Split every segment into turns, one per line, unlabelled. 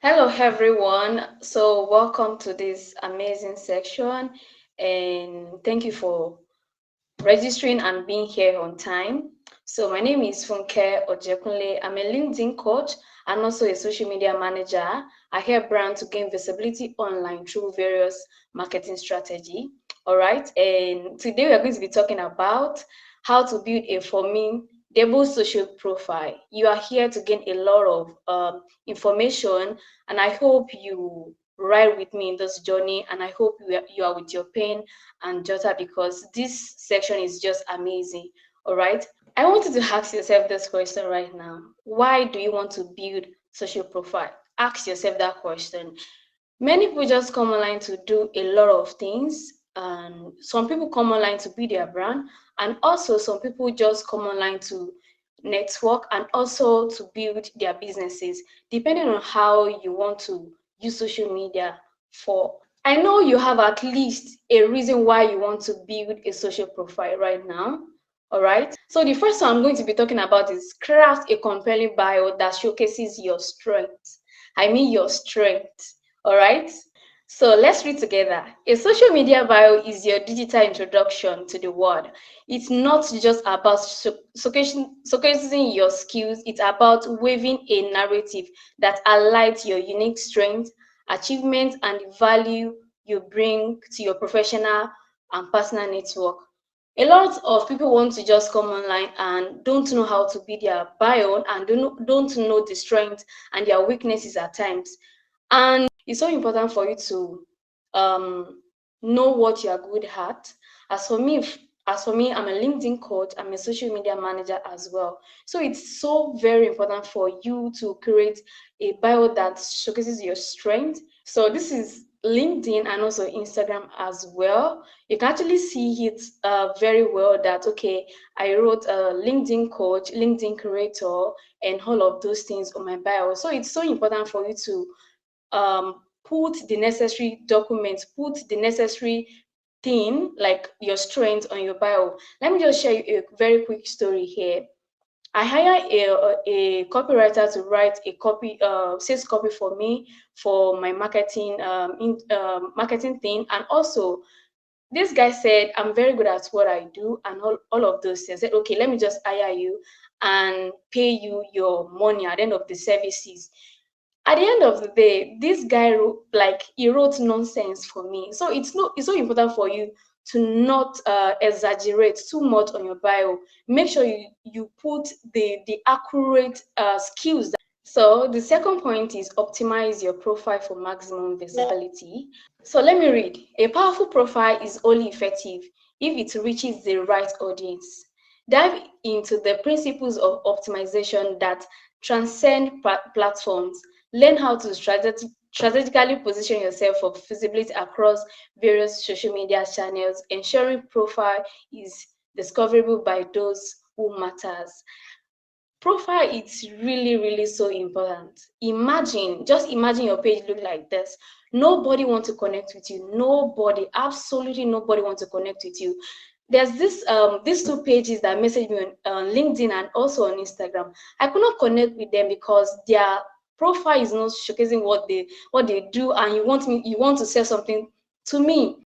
Hello, everyone. So, welcome to this amazing section, and thank you for registering and being here on time. So, my name is Funke Ojekunle. I'm a LinkedIn coach and also a social media manager. I help brands to gain visibility online through various marketing strategy. All right, and today we are going to be talking about how to build a formidable social profile. You are here to gain a lot of information, and I hope you ride with me in this journey. And I hope you are with your pen and jotter because this section is just amazing. All right. I want you to ask yourself this question right now. Why do you want to build social profile? Ask yourself that question. Many people just come online to do a lot of things, and some people come online to build their brand, and also some people just come online to network and also to build their businesses, depending on how you want to use social media for. I know you have at least a reason why you want to build a social profile right now. All right. So the first one I'm going to be talking about is craft a compelling bio that showcases your strengths. I mean your strength. All right. So let's read together. A social media bio is your digital introduction to the world. It's not just about showcasing your skills, it's about weaving a narrative that highlights your unique strengths, achievements, and the value you bring to your professional and personal network. A lot of people want to just come online and don't know how to be their bio and don't know the strengths and their weaknesses at times. And it's so important for you to know what you are good at. As for me, I'm a LinkedIn coach. I'm a social media manager as well. So it's so very important for you to create a bio that showcases your strength. So this is LinkedIn and also Instagram as well. You can actually see it very well that, okay, I wrote a LinkedIn coach, LinkedIn creator, and all of those things on my bio. So it's so important for you to put the necessary documents, put the necessary thing like your strength on your bio. Let me just share you a very quick story here. I hire a copywriter to write a sales copy for me for my marketing thing, and also this guy said I'm very good at what I do and all of those things. I said, okay, let me just hire you and pay you your money at the end of the services. At the end of the day, this guy he wrote nonsense for me. So it's so important for you to not exaggerate too much on your bio. Make sure you put the accurate skills. So the second point is optimize your profile for maximum visibility. So let me read. A powerful profile is only effective if it reaches the right audience. Dive into the principles of optimization that transcend platforms. Learn how to strategically position yourself for visibility across various social media channels, ensuring profile is discoverable by those who matters. Profile is really so important. Just imagine your page look like this. Nobody wants to connect with you. Nobody, absolutely nobody wants to connect with you. There's these two pages that message me on LinkedIn and also on Instagram. I could not connect with them because their profile is not showcasing what they do, and you want to say something to me.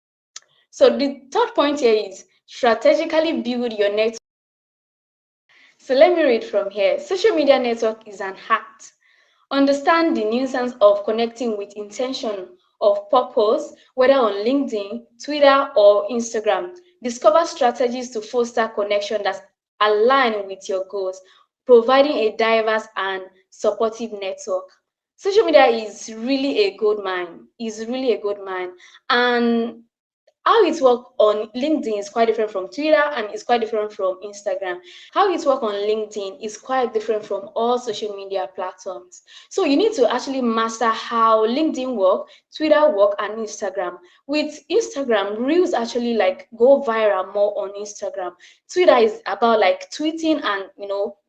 So the third point here is strategically build your network. So let me read from here. Social media network is an act. Understand the nuisance of connecting with intention of purpose, whether on LinkedIn, Twitter, or Instagram. Discover strategies to foster connection that align with your goals, providing a diverse and supportive network. Social media is really a good mine. Is really a good mine, and how it works on LinkedIn is quite different from Twitter and it's quite different from Instagram. How it works on LinkedIn is quite different from all social media platforms. So you need to actually master how LinkedIn work, Twitter work, and Instagram. With Instagram, reels actually like go viral more on Instagram. Twitter is about like tweeting and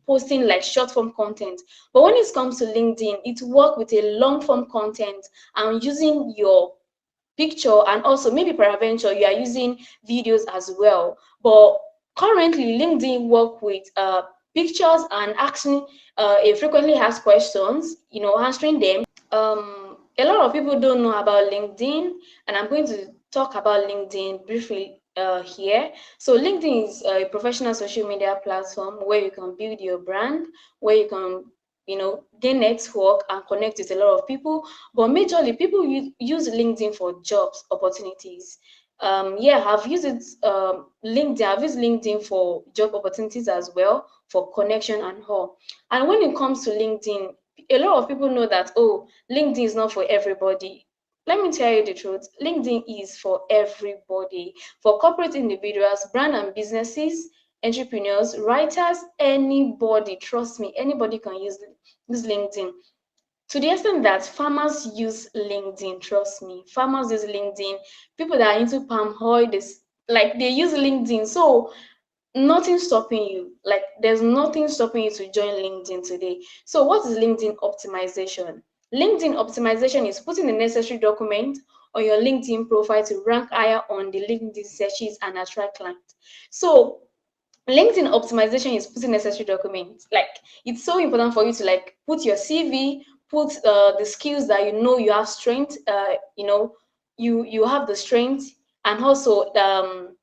posting like short form content. But when it comes to LinkedIn, it work with a long form content and using your picture, and also maybe peradventure you are using videos as well. But currently LinkedIn work with pictures and asking frequently asked questions, answering them. A lot of people don't know about LinkedIn, and I'm going to talk about LinkedIn briefly here. So LinkedIn is a professional social media platform where you can build your brand, where you can, gain network and connect with a lot of people. But majorly, people use LinkedIn for jobs opportunities. Yeah, I've used it. LinkedIn. I've used LinkedIn for job opportunities as well, for connection and all. And when it comes to LinkedIn, a lot of people know that, oh, LinkedIn is not for everybody. Let me tell you the truth. LinkedIn is for everybody, for corporate individuals, brand and businesses, entrepreneurs, writers, anybody. Trust me, anybody can use LinkedIn. To the extent that farmers use LinkedIn, trust me, farmers use LinkedIn. People that are into palm oil, they use LinkedIn. So nothing stopping you. Like there's nothing stopping you to join LinkedIn today. So what is LinkedIn optimization? LinkedIn optimization is putting the necessary document on your LinkedIn profile to rank higher on the LinkedIn searches and attract clients. So LinkedIn optimization is putting necessary documents. Like it's so important for you to like put your CV, put the skills that you have strength. You have the strength, and also the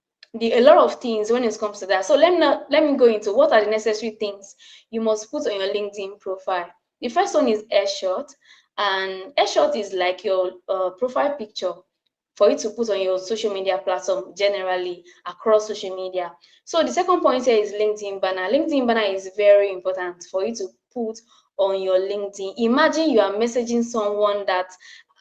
a lot of things when it comes to that. So let me go into what are the necessary things you must put on your LinkedIn profile. The first one is headshot, and headshot is like your profile picture for you to put on your social media platform generally across social media. So the second point here is LinkedIn banner. LinkedIn banner is very important for you to put on your LinkedIn. Imagine you are messaging someone that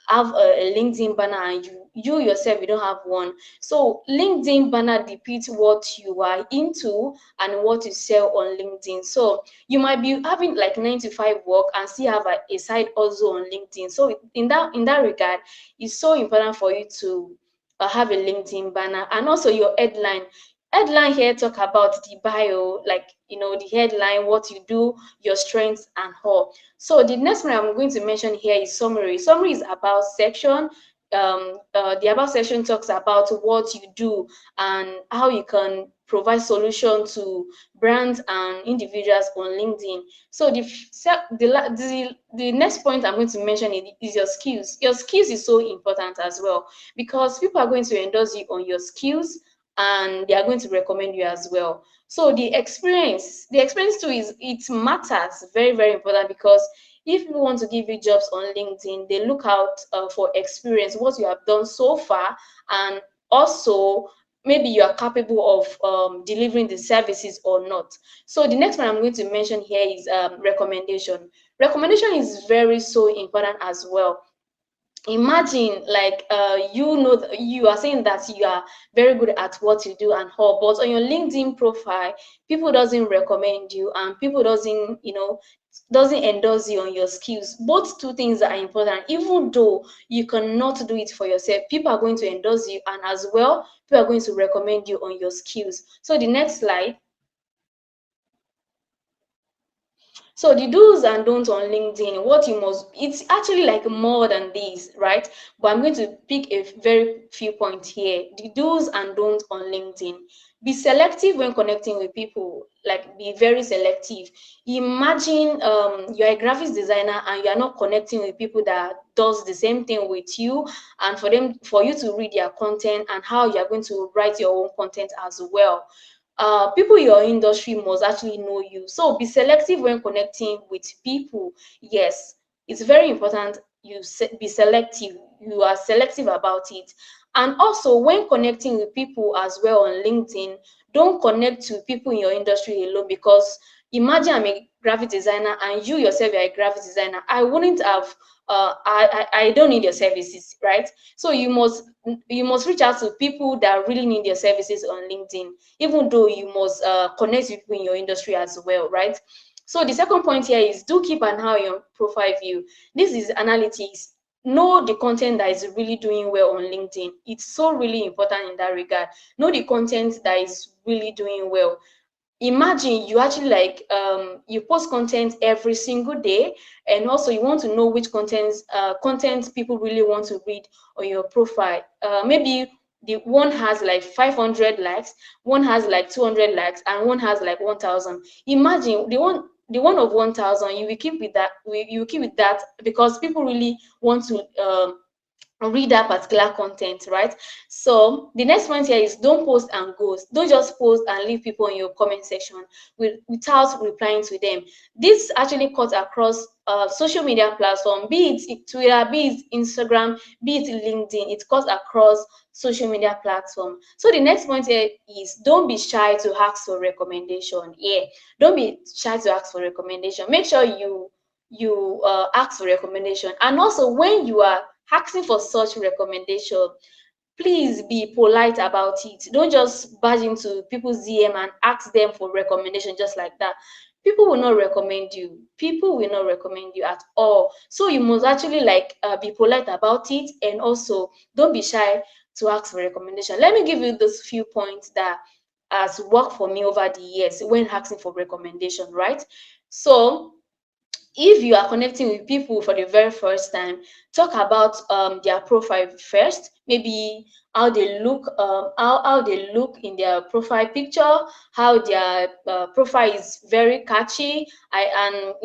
have a LinkedIn banner and you yourself you don't have one. So LinkedIn banner depicts what you are into and what you sell on LinkedIn. So you might be having like 9 to 5 work and still have a side also on LinkedIn. So in that regard, it's so important for you to have a LinkedIn banner, and also your headline. Headline here talk about the bio, like the headline, what you do, your strengths and all. So the next one I'm going to mention here is summary. Summary is about section. The about section talks about what you do and how you can provide solution to brands and individuals on LinkedIn. So the next point I'm going to mention is your skills. Your skills is so important as well, because people are going to endorse you on your skills and they are going to recommend you as well. So the experience too is it matters, very very important, because if people want to give you jobs on LinkedIn, they look out for experience, what you have done so far, and also maybe you are capable of delivering the services or not. So the next one I'm going to mention here is recommendation. Recommendation is very so important as well. Imagine like you are saying that you are very good at what you do and all, but on your LinkedIn profile people doesn't recommend you and people doesn't endorse you on your skills. Both two things are important. Even though you cannot do it for yourself, people are going to endorse you, and as well people are going to recommend you on your skills. So the next slide. So the do's and don'ts on LinkedIn, what you must, it's actually like more than this, right? But I'm going to pick a very few points here. The do's and don'ts on LinkedIn. Be selective when connecting with people, like be very selective. Imagine you're a graphics designer and you're not connecting with people that does the same thing with you, and for you to read their content and how you're going to write your own content as well. People in your industry must actually know you. So be selective when connecting with people. Yes, it's very important be selective. You are selective about it. And also, when connecting with people as well on LinkedIn, don't connect to people in your industry alone, because imagine I'm a graphic designer and you yourself are a graphic designer. I wouldn't have I don't need your services, right? So you must reach out to people that really need your services on LinkedIn, even though you must connect with people in your industry as well, right? So the second point here is do keep an eye on your profile view. This is analytics. Know the content that is really doing well on LinkedIn. It's so really important in that regard. Know the content that is really doing well. Imagine you actually like you post content every single day, and also you want to know which content people really want to read on your profile. Maybe The one has like 500 likes, one has like 200 likes, and one has like 1,000. Imagine the one of 1,000, you will keep with that. You will keep with that because people really want to read that particular content, right? So the next point here is don't post and ghost. Don't just post and leave people in your comment section without replying to them. This actually cuts across social media platform, be it Twitter, be it Instagram, be it LinkedIn. It cuts across social media platform. So the next point here is don't be shy to ask for recommendation. Yeah, don't be shy to ask for recommendation. Make sure you ask for recommendation. And also, when you are asking for such recommendation, please be polite about it. Don't just barge into people's DM and ask them for recommendation just like that. People will not recommend you. People will not recommend you at all. So you must actually like be polite about it, and also don't be shy to ask for recommendation. Let me give you those few points that has worked for me over the years when asking for recommendation, right? So if you are connecting with people for the very first time, talk about their profile first. Maybe how they look, how they look in their profile picture, how their profile is very catchy. And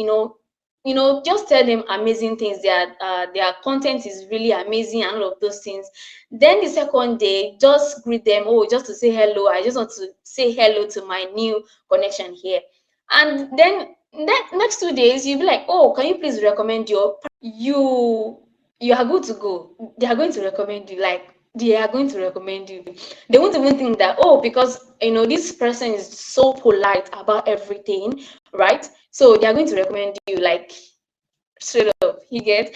just tell them amazing things. Their content is really amazing and all of those things. Then the second day, just greet them. Oh, just to say hello. I just want to say hello to my new connection here. And then next 2 days, you'll be like, oh, can you please recommend you are good to go. They are going to recommend you. Like, they are going to recommend you. They won't even think that, oh, because this person is so polite about everything, right? So they are going to recommend you, like, straight up. You get?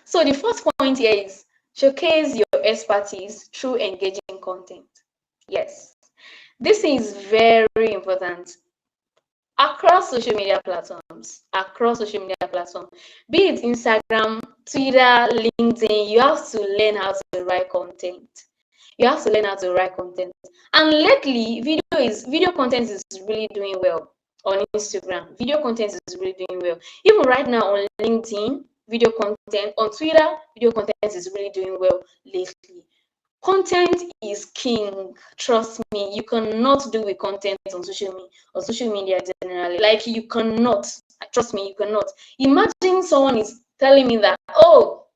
So the first point here is showcase your expertise through engaging content. Yes. This is very important across social media platforms, be it Instagram, Twitter, LinkedIn. You have to learn how to write content. You have to learn how to write content. And lately, video content is really doing well on Instagram. Video content is really doing well. Even right now on LinkedIn, video content, on Twitter, video content is really doing well lately. Content is king. Trust me, you cannot do with content on social media generally. Like, you cannot. Trust me, you cannot. Imagine someone is telling me that, oh,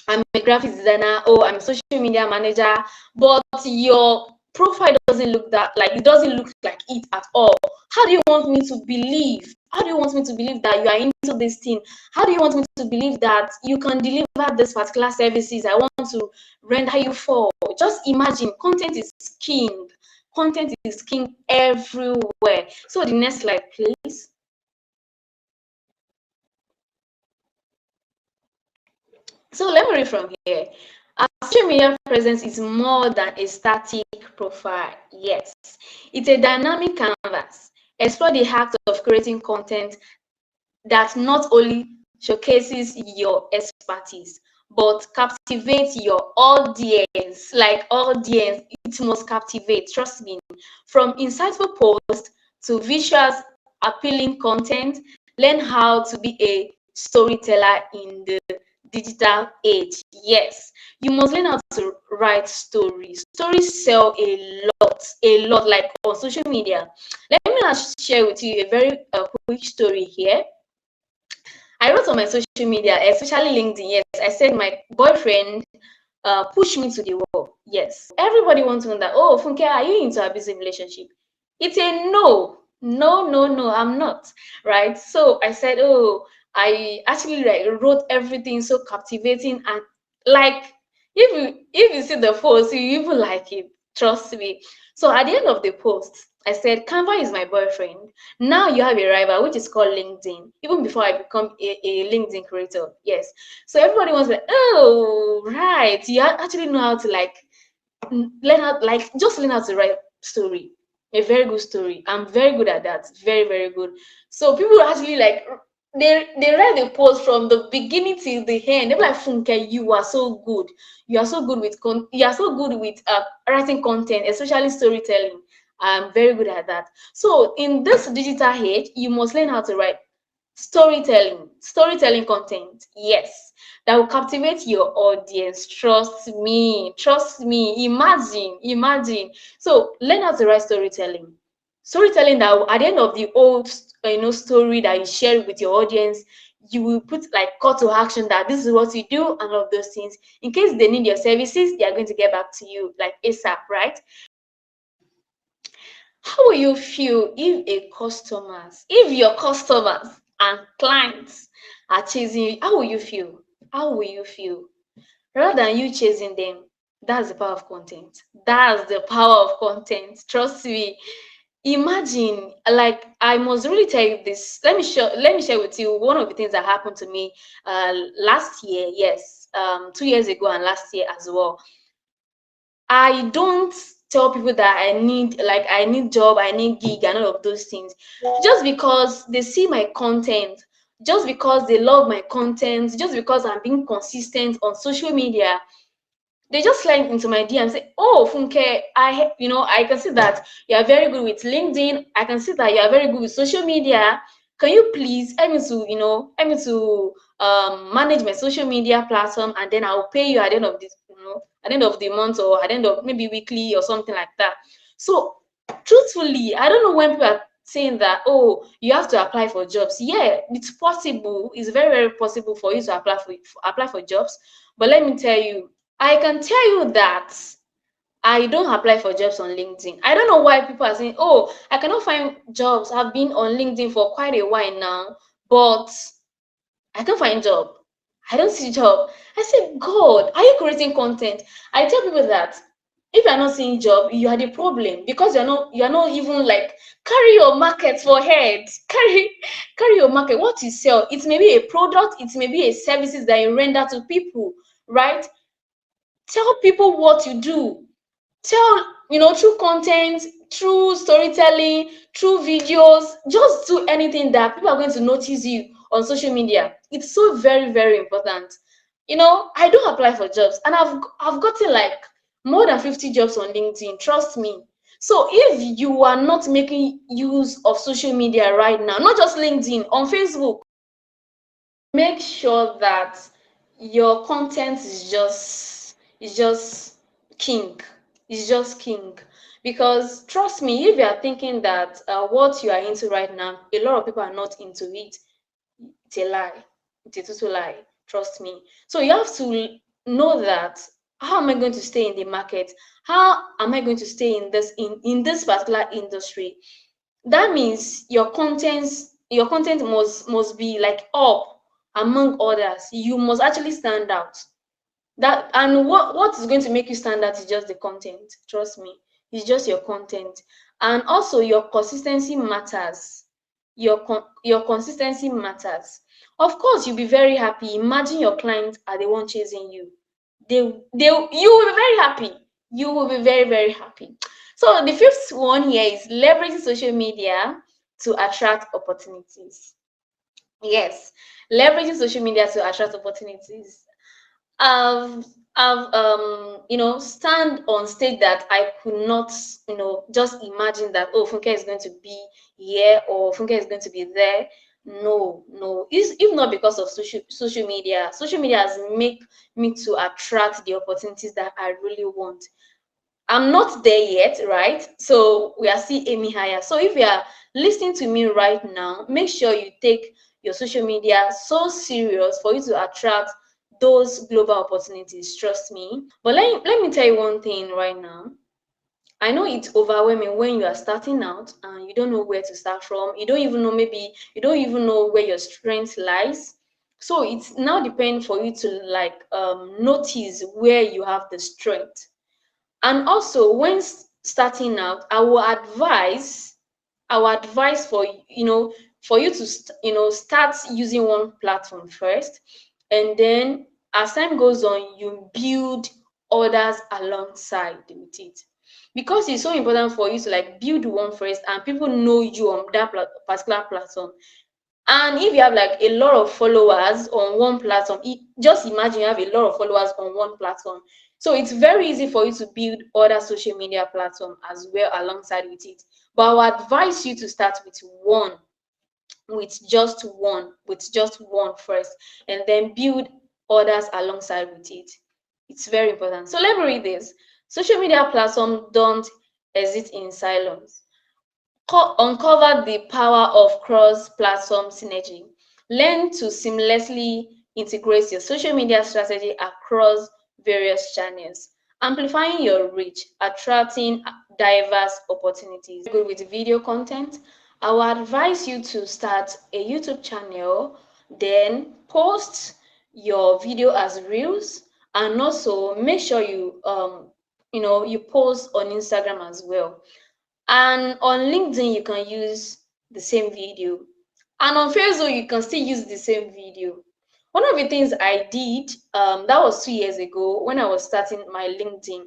I'm a graphic designer, oh, I'm a social media manager, but your profile doesn't look that, like, it doesn't look like it at all. How do you want me to believe? How do you want me to believe that you are into this thing? How do you want me to believe that you can deliver this particular services I want to render you for? Just imagine, content is king. Content is king everywhere. So the next slide, please. So let me read from here. Our social media presence is more than a static profile. Yes, it's a dynamic canvas. Explore the act of creating content that not only showcases your expertise, but captivates your audience. Like, audience, it must captivate. Trust me. From insightful posts to visuals appealing content, learn how to be a storyteller in the digital age. Yes, you must learn how to write stories. Stories sell a lot, like on social media. Let me now share with you a very quick story here. I wrote on my social media, especially LinkedIn. Yes, I said my boyfriend pushed me to the wall. Yes, everybody wants to know that. Oh, Funke, are you into a abusive relationship? It's a no, no, no, no. I'm not. Right. So I said, oh, I actually like wrote everything so captivating, and like, if you see the post, you even like it. Trust me. So at the end of the post, I said, Canva is my boyfriend. Now you have a rival, which is called LinkedIn, even before I become a LinkedIn creator. Yes. So everybody was like, oh, right. You actually know how to like learn how, like, just learn how to write story. A very good story. I'm very good at that. Very, very good. So people actually like they read the post from the beginning till the end. They're like, Funke, you are so good. You are so good with you are so good with writing content, especially storytelling. I'm very good at that. So in this digital age, you must learn how to write storytelling content, yes, that will captivate your audience. Trust me, imagine. So learn how to write storytelling that at the end of the old story that you share with your audience, you will put like call to action that this is what you do and all of those things. In case they need your services, they are going to get back to you like ASAP, right? How will you feel if your customers and clients are chasing you? How will you feel? How will you feel? Rather than you chasing them, that's the power of content. That's the power of content. Trust me. Imagine, like, I must really tell you this. Let me share with you one of the things that happened to me last year. Yes, 2 years ago and last year as well. I don't tell people that I need job, I need gig and all of those things. Just because they see my content, just because they love my content, just because I'm being consistent on social media, they just slide into my DM and say, "Oh, Funke, I can see that you are very good with LinkedIn. I can see that you are very good with social media. Can you please help me to manage my social media platform, and then I'll pay you at the end of at the end of the month, or at the end of maybe weekly or something like that." So, truthfully, I don't know when people are saying that, "Oh, you have to apply for jobs." Yeah, it's possible. It's very, very possible for you to apply for jobs. But let me tell you, I can tell you that I don't apply for jobs on LinkedIn. I don't know why people are saying, "Oh, I cannot find jobs. I've been on LinkedIn for quite a while now, but I can't find job. I don't see job." I say, "God, are you creating content?" I tell people that if you're not seeing job, you are the problem, because you're not even like carry your market for head. Carry your market. What you sell, it may be a product, it may be a services that you render to people, right? Tell people what you do. Tell, through content, through storytelling, through videos. Just do anything that people are going to notice you on social media. It's so very, very important. I do apply for jobs, and I've gotten like more than 50 jobs on LinkedIn. Trust me. So if you are not making use of social media right now, not just LinkedIn, on Facebook, make sure that your content is just king. It's just king. Because trust me, if you are thinking that what you are into right now, a lot of people are not into it, it's a lie. It's a total lie. Trust me. So you have to know that, how am I going to stay in the market? How am I going to stay in this particular industry? That means your content must be like up among others. You must actually stand out. That, and what is going to make you stand out is just the content. Trust me, it's just your content. And also your consistency matters. Your consistency matters. Of course, you'll be very happy. Imagine your clients are the one chasing you. You will be very happy. You will be very, very happy. So the fifth one here is leveraging social media to attract opportunities. Yes, leveraging social media to attract opportunities. I've stand on stage that I could not, just imagine that, oh, Funke is going to be here or Funke is going to be there. No, no. If not because of social media has make me to attract the opportunities that I really want. I'm not there yet, right? So we are still aiming higher. So if you are listening to me right now, make sure you take your social media so serious for you to attract those global opportunities. Trust me. But let me tell you one thing right now. I know it's overwhelming when you are starting out and you don't know where to start from. You don't even know, maybe you don't even know where your strength lies. So it's now depend for you to like notice where you have the strength. And also, when starting out, I will advise for you to start using one platform first, and then as time goes on, you build others alongside with it, because it's so important for you to like build one first and people know you on that particular platform. And if you have like a lot of followers on one platform, just imagine you have a lot of followers on one platform. So it's very easy for you to build other social media platform as well alongside with it. But I would advise you to start with one. with just one first, and then build others alongside with it. It's very important. So let me read this. Social media platforms don't exist in silence. Uncover the power of cross-platform synergy. Learn to seamlessly integrate your social media strategy across various channels, amplifying your reach, attracting diverse opportunities. Good with video content. I would advise you to start a YouTube channel, then post your video as reels, and also make sure you post on Instagram as well. And on LinkedIn, you can use the same video. And on Facebook, you can still use the same video. One of the things I did, that was 2 years ago when I was starting my LinkedIn.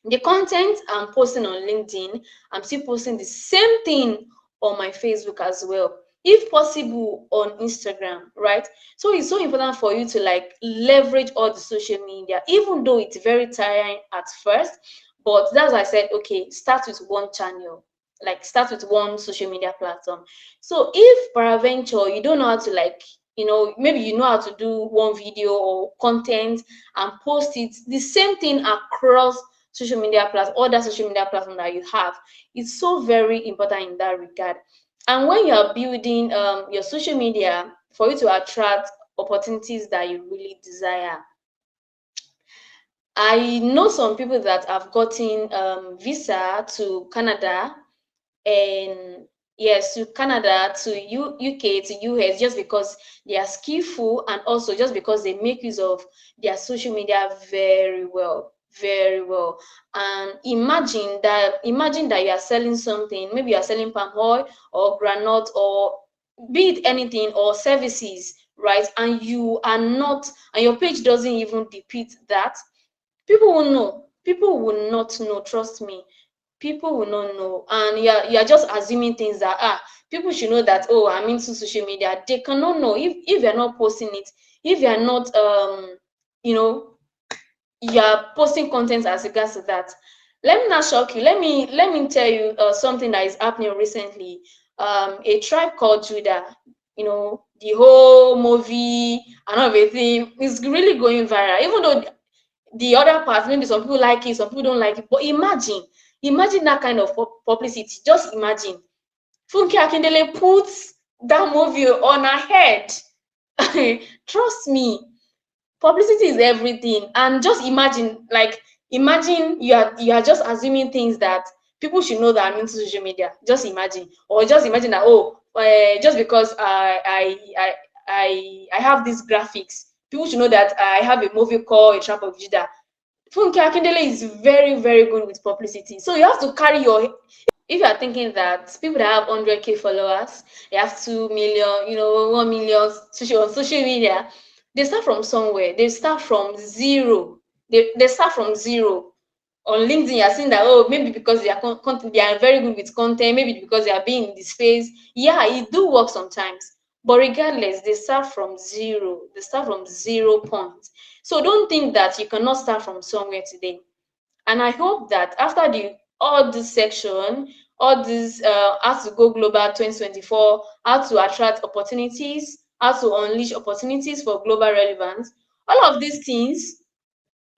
The content I'm posting on LinkedIn, I'm still posting the same thing on my Facebook as well. If possible, on Instagram, right? So it's so important for you to like leverage all the social media, even though it's very tiring at first. But that's why I said, okay, start with one channel, like start with one social media platform. So if peradventure you don't know how to like, maybe you know how to do one video or content and post it, the same thing across social media platform, other social media platform that you have. It's so very important in that regard. And when you are building your social media, for you to attract opportunities that you really desire. I know some people that have gotten visa to Canada, and yes, to Canada, to UK, to US, just because they are skillful, and also just because they make use of their social media very well, very well. And imagine that you are selling something, maybe you are selling palm oil or granite or be it anything or services, right? And you are not, and your page doesn't even depict that. People will know. People will not know, trust me. People will not know. And you're just assuming things that people should know that, oh, I'm into social media. They cannot know if you're not posting it, if you're not you know you're posting content as regards to that. Let me not shock you. Let me tell you something that is happening recently. A tribe called Judah, the whole movie and everything is really going viral, even though the other part, maybe some people like it, some people don't like it. But imagine that kind of publicity. Just imagine. Funke Akindele puts that movie on her head. Trust me, publicity is everything. And just imagine you are just assuming things that people should know that I'm into social media. Just imagine, or just imagine that, oh, just because I have these graphics, people should know that I have a movie called A Trap of Judah. Funke Akindele is very, very good with publicity. So you have to carry your. If you are thinking that people that have 100K followers, they have 2 million, 1 million on social media, they start from somewhere. They start from zero. They start from zero. On LinkedIn, you're seeing that, oh, maybe because they are they are very good with content, maybe because they are being in this space. Yeah, it do work sometimes. But regardless, they start from zero. They start from 0 points. So don't think that you cannot start from somewhere today. And I hope that after the all this section, all this how to go global 2024, how to attract opportunities, how to unleash opportunities for global relevance, all of these things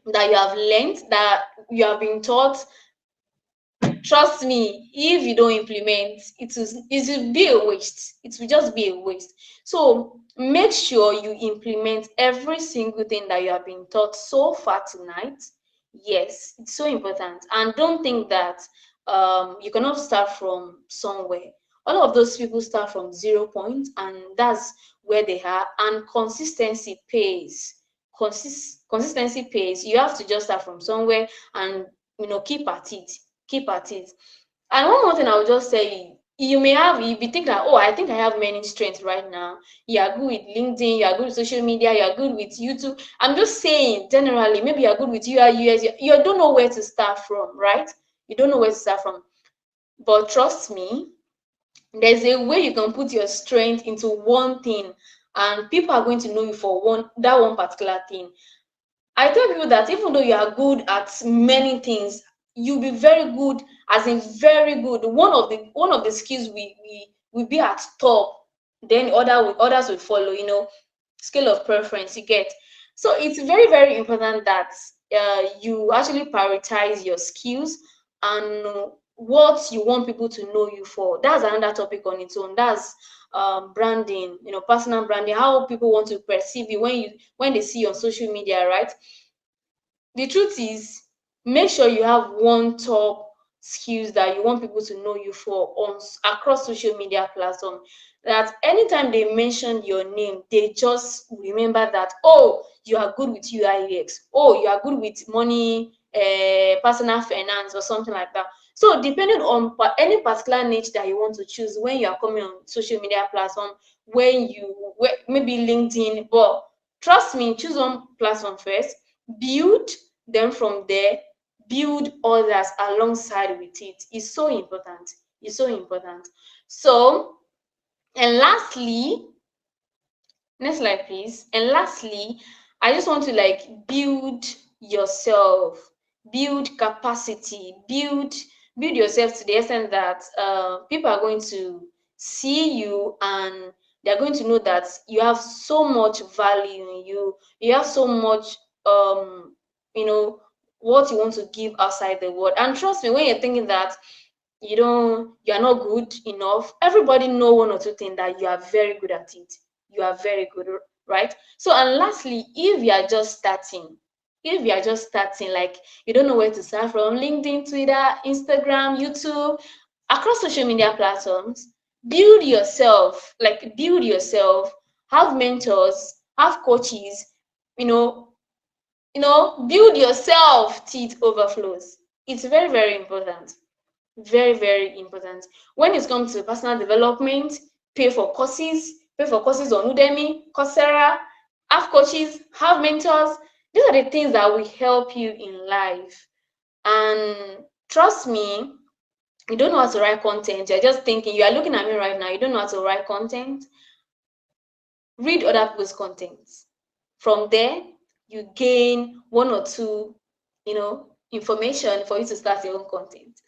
that you have learned, that you have been taught, trust me, if you don't implement, it will be a waste. It will just be a waste. So make sure you implement every single thing that you have been taught so far tonight. Yes, it's so important. And don't think that you cannot start from somewhere. All of those people start from 0 points, and that's where they are. And consistency pays. Consistency pays. You have to just start from somewhere and keep at it. Keep at it. And one more thing I will just say, you be thinking that, oh, I think I have many strengths right now. You are good with LinkedIn, you are good with social media, you are good with YouTube. I'm just saying, generally, maybe you are good with UI, US, you don't know where to start from, right? You don't know where to start from. But trust me, there's a way you can put your strength into one thing, and people are going to know you for that one particular thing. I tell people that even though you are good at many things, you'll be very good, as in very good. One of the skills we be at top. then others will follow, scale of preference you get. So it's very, very important that you actually prioritize your skills and what you want people to know you for. That's another topic on its own. That's branding, personal branding, how people want to perceive you when they see you on social media, right? The truth is, make sure you have one top skills that you want people to know you for across social media platform, that anytime they mention your name, they just remember that, oh, you are good with UI/UX, oh, you are good with money, personal finance or something like that. So depending on any particular niche that you want to choose when you are coming on social media platform, maybe LinkedIn, but trust me, choose one platform first, build, then from there, build others alongside with it. It's so important. It's so important. So, and lastly, next slide, please. And lastly, I just want to build yourself, build capacity, build yourself to the extent that people are going to see you and they're going to know that you have so much value in you. You have so much, you know, what you want to give outside the world. And trust me, when you're thinking that you're not good enough, everybody know one or two things that you are very good at it. You are very good, right? So, and lastly, if you are just starting, like you don't know where to start from, LinkedIn, Twitter, Instagram, YouTube, across social media platforms, build yourself, have mentors, have coaches, you know build yourself till it overflows. It's very, very important. Very, very important. When it comes to personal development, pay for courses on Udemy, Coursera, have coaches, have mentors. These are the things that will help you in life. And trust me, you don't know how to write content. You're just thinking, you are looking at me right now, you don't know how to write content. Read other people's contents. From there, you gain one or two, information for you to start your own content.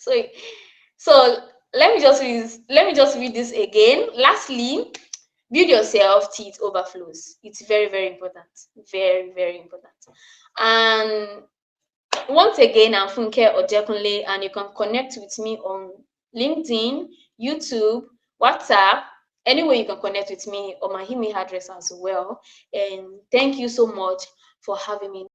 So let me just read this again. Lastly, build yourself till it overflows. It's very, very important. Very, very important. And once again, I'm Funke Ojekunle, and you can connect with me on LinkedIn, YouTube, WhatsApp, anywhere you can connect with me, or my email address as well. And thank you so much for having me.